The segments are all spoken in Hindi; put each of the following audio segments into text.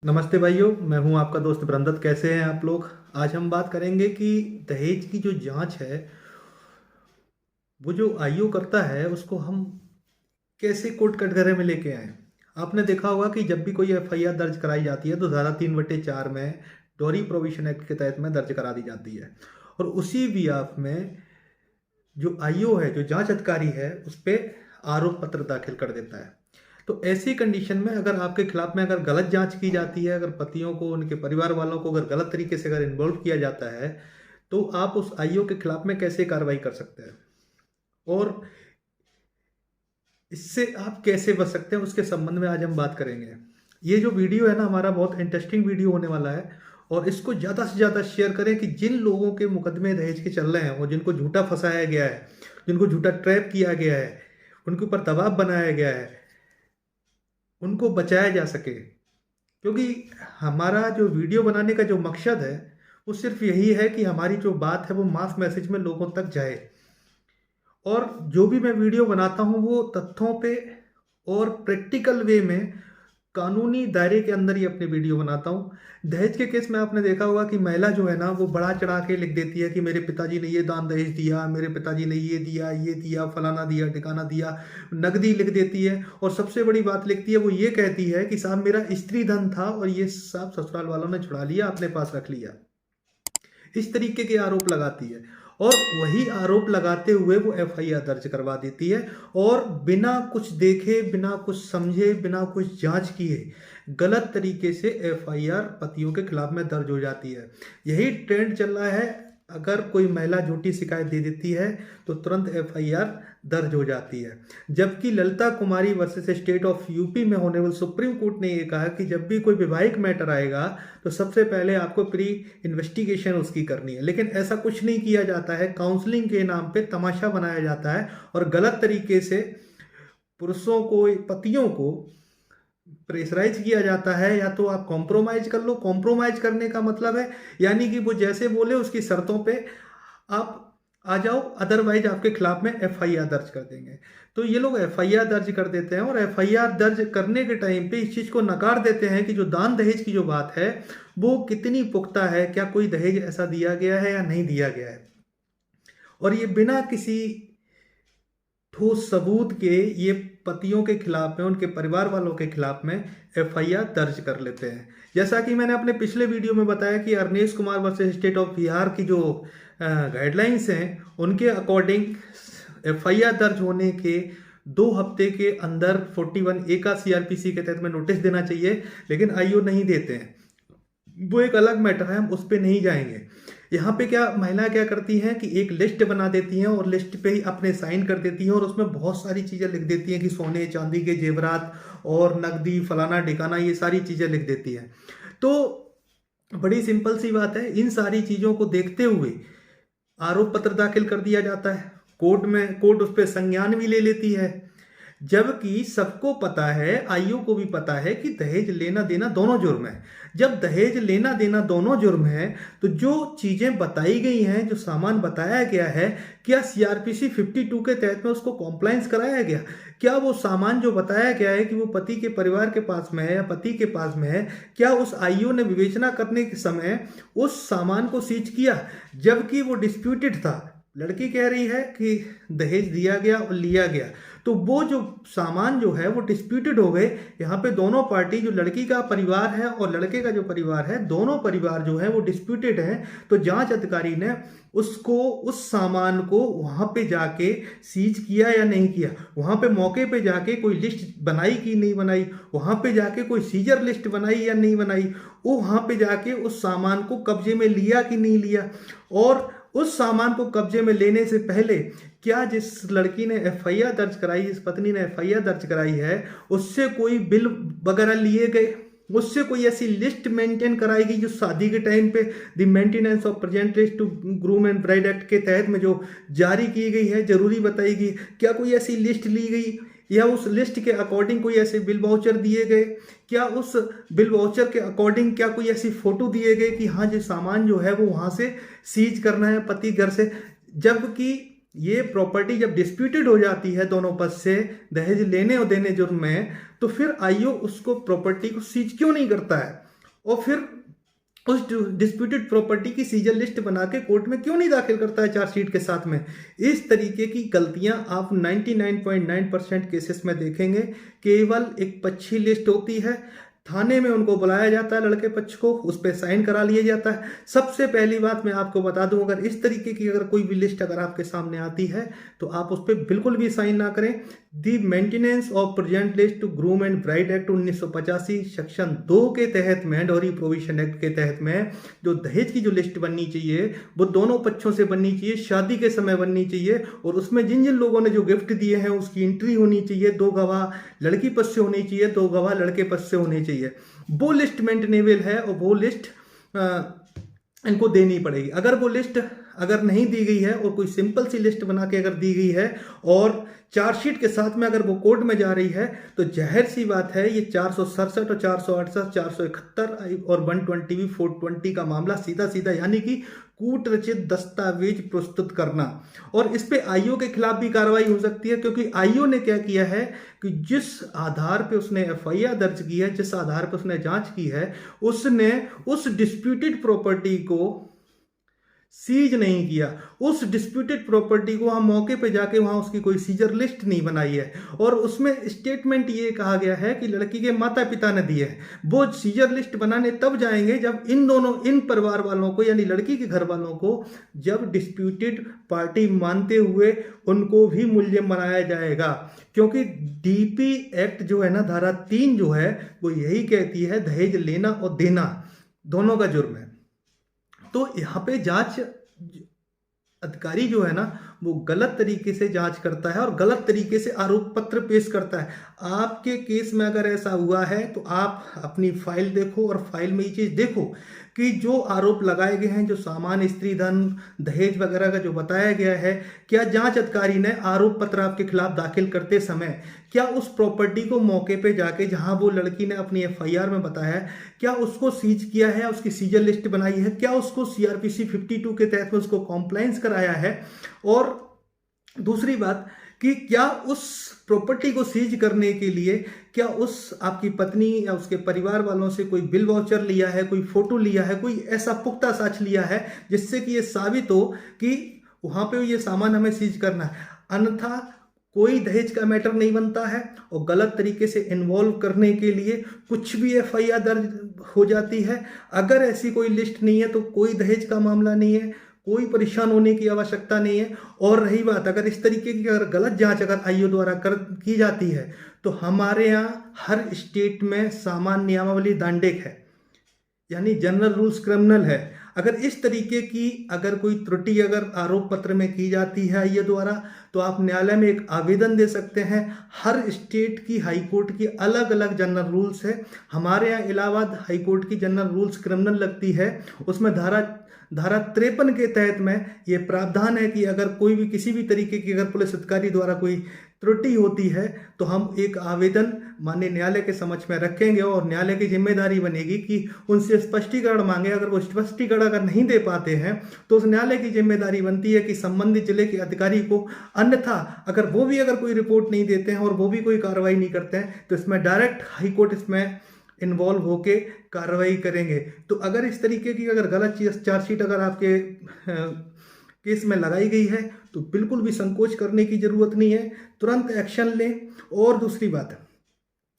नमस्ते भाइयों, मैं हूं आपका दोस्त ब्रंदत। कैसे हैं आप लोग? आज हम बात करेंगे कि दहेज की जो जांच है, वो जो आईओ करता है, उसको हम कैसे कोर्ट कटघरे में लेके आए। आपने देखा होगा कि जब भी कोई एफआईआर दर्ज कराई जाती है तो धारा 3/4 में डोरी प्रोविशन एक्ट के तहत में दर्ज करा दी जाती है। और उसी बियाफ में जो आईओ है, जो जांच अधिकारी है, उस पर आरोप पत्र दाखिल कर देता है। तो ऐसी कंडीशन में अगर आपके खिलाफ में अगर गलत जांच की जाती है, अगर पतियों को, उनके परिवार वालों को अगर गलत तरीके से अगर इन्वॉल्व किया जाता है, तो आप उस आईओ के खिलाफ में कैसे कार्रवाई कर सकते हैं और इससे आप कैसे बच सकते हैं, उसके संबंध में आज हम बात करेंगे। ये जो वीडियो है ना, हमारा बहुत इंटरेस्टिंग वीडियो होने वाला है। और इसको ज़्यादा से ज़्यादा शेयर करें कि जिन लोगों के मुकदमे दहेज के चल रहे हैं और जिनको झूठा फंसाया गया है, जिनको झूठा ट्रैप किया गया है, उनके ऊपर दबाव बनाया गया है, उनको बचाया जा सके। क्योंकि हमारा जो वीडियो बनाने का जो मकसद है, वो सिर्फ यही है कि हमारी जो बात है वो मास मैसेज में लोगों तक जाए। और जो भी मैं वीडियो बनाता हूँ वो तथ्यों पे और प्रैक्टिकल वे में कानूनी दायरे के अंदर ही अपने वीडियो बनाता हूँ। दहेज के केस में आपने देखा होगा कि महिला जो है ना, वो बढ़ा चढ़ा के लिख देती है कि मेरे पिताजी ने ये दान दहेज दिया, मेरे पिताजी ने ये दिया, फलाना दिया, ठिकाना दिया, नकदी लिख देती है। और सबसे बड़ी बात लिखती है, वो ये कहती है कि साहब मेरा स्त्री धन था और ये सब ससुराल वालों ने छुड़ा लिया, अपने पास रख लिया। इस तरीके के आरोप लगाती है और वही आरोप लगाते हुए वो एफआईआर दर्ज करवा देती है। और बिना कुछ देखे, बिना कुछ समझे, बिना कुछ जांच किए गलत तरीके से एफआईआर पतियों के खिलाफ में दर्ज हो जाती है। यही ट्रेंड चल रहा है। अगर कोई महिला झूठी शिकायत दे देती है तो तुरंत एफआईआर दर्ज हो जाती है। जबकि ललिता कुमारी वर्सेस स्टेट ऑफ यूपी में होने वाले सुप्रीम कोर्ट ने ये कहा कि जब भी कोई वैवाहिक मैटर आएगा तो सबसे पहले आपको प्री इन्वेस्टिगेशन उसकी करनी है। लेकिन ऐसा कुछ नहीं किया जाता है। काउंसलिंग के नाम पे तमाशा बनाया जाता है और गलत तरीके से पुरुषों को, पतियों को प्रेशराइज किया जाता है। या तो आप कॉम्प्रोमाइज कर लो। कॉम्प्रोमाइज करने का मतलब है यानी कि वो जैसे बोले उसकी शर्तों पे आप आ जाओ, अदरवाइज आपके खिलाफ में एफआईआर दर्ज कर देंगे। तो ये लोग एफआईआर दर्ज कर देते हैं और एफआईआर दर्ज करने के टाइम पे इस चीज़ को नकार देते हैं कि जो दान दहेज की जो बात है वो कितनी पुख्ता है, क्या कोई दहेज ऐसा दिया गया है या नहीं दिया गया है। और ये बिना किसी ठोस सबूत के ये पतियों के खिलाफ में, उनके परिवार वालों के खिलाफ में एफआईआर दर्ज कर लेते हैं। जैसा कि मैंने अपने पिछले वीडियो में बताया कि Arnesh Kumar versus state of Bihar की जो गाइडलाइंस हैं, उनके अकॉर्डिंग एफआईआर दर्ज होने के 2 हफ्ते के अंदर 41A का सीआरपीसी के तहत में नोटिस देना चाहिए। लेकिन आईओ नहीं देते हैं। वो एक अलग मैटर है, हम उस पर नहीं जाएंगे। यहाँ पे क्या महिलाएं क्या करती हैं कि एक लिस्ट बना देती हैं और लिस्ट पे ही अपने साइन कर देती हैं और उसमें बहुत सारी चीज़ें लिख देती हैं कि सोने चांदी के जेवरात और नकदी, फलाना ठिकाना, ये सारी चीज़ें लिख देती हैं। तो बड़ी सिंपल सी बात है, इन सारी चीज़ों को देखते हुए आरोप पत्र दाखिल कर दिया जाता है कोर्ट में। कोर्ट उस पर संज्ञान भी ले लेती है। जबकि सबको पता है, आईओ को भी पता है कि दहेज लेना देना दोनों जुर्म है। जब दहेज लेना देना दोनों जुर्म है तो जो चीजें बताई गई हैं, जो सामान बताया गया है, क्या सीआरपीसी 52 के तहत में उसको कॉम्प्लायंस कराया गया? क्या वो सामान जो बताया गया है कि वो पति के परिवार के पास में है या पति के पास में है, क्या उस आईओ ने विवेचना करने के समय उस सामान को सीज किया? जबकि वो डिस्प्यूटेड था। लड़की कह रही है कि दहेज दिया गया और लिया गया, तो वो जो सामान जो है वो डिस्प्यूटेड हो गए। यहाँ पे दोनों पार्टी, जो लड़की का परिवार है और लड़के का जो परिवार है, दोनों परिवार जो है वो डिस्प्यूटेड है। तो जांच अधिकारी ने उसको, उस सामान को वहां पे जाके सीज किया या नहीं किया, वहां पे मौके पे जाके कोई लिस्ट बनाई कि नहीं बनाई, वहां पे जाके कोई सीजर लिस्ट बनाई या नहीं बनाई, वो वहां पे जाके उस सामान को कब्जे में लिया कि नहीं लिया। और उस सामान को कब्जे में लेने से पहले क्या जिस लड़की ने एफआईआर दर्ज कराई, जिस पत्नी ने एफआईआर दर्ज कराई है, उससे कोई बिल वगैरह लिए गए, उससे कोई ऐसी लिस्ट मेंटेन कराई गई जो शादी के टाइम पे the maintenance of present list to groom and bride act के तहत में जो जारी की गई है, जरूरी बताई गई, क्या कोई ऐसी लिस्ट ली गई या उस लिस्ट के अकॉर्डिंग कोई ऐसे बिल वाउचर दिए गए? क्या उस बिल वाउचर के अकॉर्डिंग क्या कोई ऐसी फोटो दिए गए कि हाँ जो सामान जो है वो वहां से सीज करना है पति घर से? जबकि ये प्रॉपर्टी जब डिस्प्यूटेड हो जाती है दोनों पक्ष से, दहेज लेने और देने जुर्म में, तो फिर आईओ उसको प्रॉपर्टी को सीज क्यों नहीं करता है? और फिर उस डिस्प्यूटेड प्रॉपर्टी की सीजर लिस्ट बना के कोर्ट में क्यों नहीं दाखिल करता है चार्जशीट के साथ में। इस तरीके की गलतियां आप 99.9% केसेस में देखेंगे। केवल एक पक्षी लिस्ट होती है, थाने में उनको बुलाया जाता है, लड़के पक्ष को, उस पर साइन करा लिया जाता है। सबसे पहली बात मैं आपको बता दूं, अगर इस तरीके की अगर कोई भी लिस्ट अगर आपके सामने आती है तो आप उस पर बिल्कुल भी साइन ना करें। The maintenance of present list to groom and bride act 1985 section 2 के तहत में, डॉरी प्रोविजन एक्ट के तहत में, जो दहेज की जो लिस्ट बननी चाहिए वो दोनों पक्षों से बननी चाहिए, शादी के समय बननी चाहिए, और उसमें जिन जिन लोगों ने जो गिफ्ट दिए हैं उसकी एंट्री होनी चाहिए। 2 गवाह लड़की पक्ष से होनी चाहिए, 2 गवाह लड़के पक्ष से होने चाहिए। वो लिस्ट मेंटेनेबल है और वो लिस्ट इनको देनी पड़ेगी। अगर वो लिस्ट अगर नहीं दी गई है और कोई सिंपल सी लिस्ट बना के अगर दी गई है और चार्जशीट के साथ में अगर वो कोर्ट में जा रही है तो जाहिर सी बात है ये 467 और 468, 471 और 120 420 का मामला सीधा सीधा, यानी कि कूट रचित दस्तावेज प्रस्तुत करना, और इस पे आईओ के खिलाफ भी कार्रवाई हो सकती है। क्योंकि आईओ ने क्या किया है कि जिस आधार पे उसने एफआईआर दर्ज की है, जिस आधार पे उसने जांच की है, उसने उस डिस्प्यूटेड प्रॉपर्टी को सीज नहीं किया। उस डिस्प्यूटेड प्रॉपर्टी को वहां मौके पे जाके वहां उसकी कोई सीजर लिस्ट नहीं बनाई है, और उसमें स्टेटमेंट ये कहा गया है कि लड़की के माता पिता ने दिए है। वो सीजर लिस्ट बनाने तब जाएंगे जब इन परिवार वालों को, यानी लड़की के घर वालों को, जब डिस्प्यूटेड पार्टी मानते हुए उनको भी मुलजिम बनाया जाएगा। क्योंकि डीपी एक्ट जो है ना, धारा 3 जो है वो यही कहती है दहेज लेना और देना दोनों का जुर्म है। तो यहाँ पे जांच अधिकारी जो है ना वो गलत तरीके से जांच करता है और गलत तरीके से आरोप पत्र पेश करता है। आपके केस में अगर ऐसा हुआ है तो आप अपनी फाइल देखो और फाइल में ये चीज देखो कि जो आरोप लगाए गए हैं, जो सामान्य स्त्री धन, दहेज वगैरह का जो बताया गया है, क्या जांच अधिकारी ने आरोप पत्र आपके खिलाफ दाखिल करते समय क्या उस प्रॉपर्टी को मौके पे जाके, जहां वो लड़की ने अपनी एफआईआर में बताया है, क्या उसको सीज किया है, उसकी सीजर लिस्ट बनाई है, क्या उसको सीआरपीसी 52 के तहत में उसको कॉम्प्लायंस कराया है, और दूसरी बात कि क्या उस प्रॉपर्टी को सीज करने के लिए क्या उस आपकी पत्नी या उसके परिवार वालों से कोई बिल वाउचर लिया है, कोई फोटो लिया है, कोई ऐसा पुख्ता साक्ष्य लिया है जिससे कि ये साबित हो कि वहां पे ये सामान हमें सीज करना है। अन्यथा कोई दहेज का मैटर नहीं बनता है और गलत तरीके से इन्वॉल्व करने के लिए कुछ भी एफआईआर दर्ज हो जाती है। अगर ऐसी कोई लिस्ट नहीं है तो कोई दहेज का मामला नहीं है, कोई परेशान होने की आवश्यकता नहीं है। और रही बात, अगर इस तरीके की अगर गलत जांच अगर आईओ द्वारा की जाती है तो हमारे यहाँ हर स्टेट में सामान्य नियमावली दांडेक है, यानी जनरल रूल्स क्रिमिनल है। अगर इस तरीके की अगर कोई त्रुटि अगर आरोप पत्र में की जाती है ये द्वारा, तो आप न्यायालय में एक आवेदन दे सकते हैं। हर स्टेट की हाई कोर्ट की अलग अलग जनरल रूल्स है। हमारे यहाँ इलाहाबाद हाई कोर्ट की जनरल रूल्स क्रिमिनल लगती है, उसमें धारा 53 के तहत में ये प्रावधान है कि अगर कोई भी किसी भी तरीके की अगर पुलिस अधिकारी द्वारा कोई त्रुटि होती है तो हम एक आवेदन माननीय न्यायालय के समक्ष में रखेंगे और न्यायालय की जिम्मेदारी बनेगी कि उनसे स्पष्टीकरण मांगे। अगर वो स्पष्टीकरण अगर नहीं दे पाते हैं तो उस न्यायालय की जिम्मेदारी बनती है कि संबंधित जिले के अधिकारी को, अन्यथा अगर वो भी अगर कोई रिपोर्ट नहीं देते हैं और वो भी कोई कार्रवाई नहीं करते हैं तो इसमें डायरेक्ट हाईकोर्ट इसमें इन्वॉल्व होके कार्रवाई करेंगे। तो अगर इस तरीके की अगर गलत चीज चार्जशीट अगर आपके केस में लगाई गई है तो बिल्कुल भी संकोच करने की जरूरत नहीं है, तुरंत एक्शन लें। और दूसरी बात,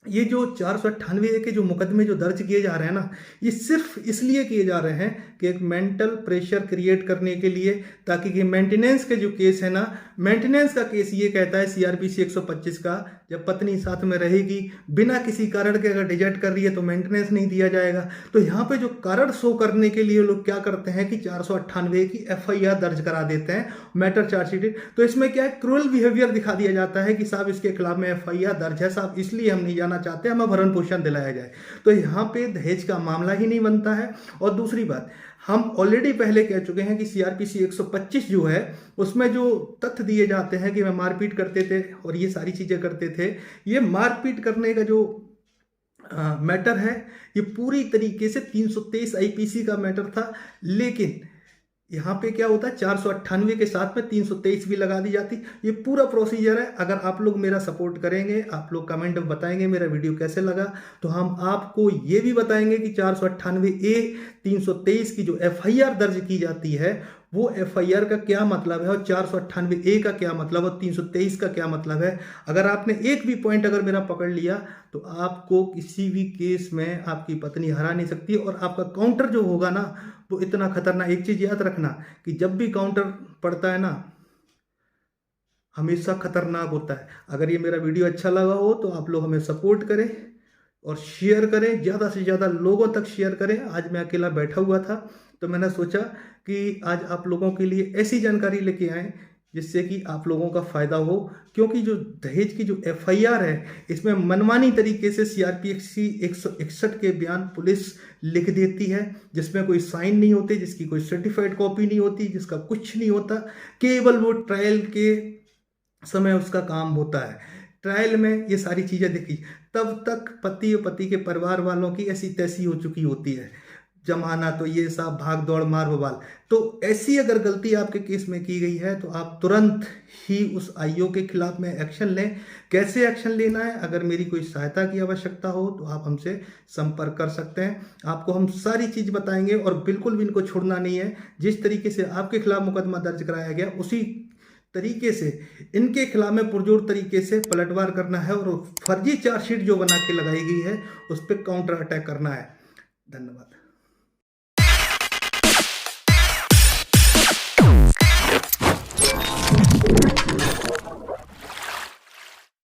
ये जो 498 के जो मुकदमे जो दर्ज किए जा रहे हैं ना, ये सिर्फ इसलिए किए जा रहे हैं कि एक मेंटल प्रेशर क्रिएट करने के लिए, ताकि कि मेंटेनेंस के जो केस है ना, मेंटेनेंस का केस ये कहता है सीआरपीसी 125 का, जब पत्नी साथ में रहेगी बिना किसी कारण के अगर डिजर्ट कर रही है तो मेंटेनेंस नहीं दिया जाएगा। तो यहाँ पे जो कारण शो करने के लिए लोग क्या करते हैं कि 498 की एफआईआर दर्ज करा देते हैं, मैटर चार्जशीट। तो इसमें क्या है, क्रूअल बिहेवियर दिखा दिया जाता है कि साहब इसके खिलाफ में एफआईआर दर्ज है साहब, इसलिए हम नहीं जाना चाहते, हमें भरण पोषण दिलाया जाए। तो यहाँ पे दहेज का मामला ही नहीं बनता है। और दूसरी बात, हम ऑलरेडी पहले कह चुके हैं कि सीआरपीसी 125 जो है उसमें जो तथ्य दिए जाते हैं कि वह मारपीट करते थे और ये सारी चीजें करते थे, ये मारपीट करने का जो मैटर है ये पूरी तरीके से 323 आईपीसी का मैटर था। लेकिन यहाँ पे क्या होता है, 498 के साथ में 323 भी लगा दी जाती। ये पूरा प्रोसीजर है। अगर आप लोग मेरा सपोर्ट करेंगे, आप लोग कमेंट में बताएंगे मेरा वीडियो कैसे लगा, तो हम आपको ये भी बताएंगे कि 498A 323 की जो FIR दर्ज की जाती है, वो FIR का क्या मतलब है, और 498A का क्या मतलब, और 323 का क्या मतलब है। अगर आपने एक भी पॉइंट अगर मेरा पकड़ लिया, तो आपको किसी भी केस में आपकी पत्नी हरा नहीं सकती। और आपका काउंटर जो होगा ना, वो इतना खतरनाक, एक चीज याद रखना कि जब भी काउंटर पड़ता है ना, हमेशा खतरनाक होता है। अगर ये मेरा वीडियो अच्छा लगा हो तो आप लोग हमें सपोर्ट करें और शेयर करें, ज़्यादा से ज़्यादा लोगों तक शेयर करें। आज मैं अकेला बैठा हुआ था, तो मैंने सोचा कि आज आप लोगों के लिए ऐसी जानकारी लेके आए जिससे कि आप लोगों का फायदा हो। क्योंकि जो दहेज की जो FIR है, इसमें मनमानी तरीके से CRPC 161 के बयान पुलिस लिख देती है, जिसमें कोई साइन नहीं होते, जिसकी कोई सर्टिफाइड कॉपी नहीं होती, जिसका कुछ नहीं होता। केवल वो ट्रायल के समय उसका काम होता है। ट्रायल में ये सारी चीज़ें देखी, तब तक पति और पति के परिवार वालों की ऐसी तैसी हो चुकी होती है, जमाना तो ये सब भाग दौड़ मार बवाल। तो ऐसी अगर गलती आपके केस में की गई है, तो आप तुरंत ही उस IO के खिलाफ में एक्शन लें। कैसे एक्शन लेना है, अगर मेरी कोई सहायता की आवश्यकता हो तो आप हमसे संपर्क कर सकते हैं। आपको हम सारी चीज़ बताएंगे, और बिल्कुल भी इनको छोड़ना नहीं है। जिस तरीके से आपके खिलाफ मुकदमा दर्ज कराया गया, उसी तरीके से इनके खिलाफ में पुरजोर तरीके से पलटवार करना है, और फर्जी चार्जशीट जो बना के लगाई गई है उस पर काउंटर अटैक करना है। धन्यवाद।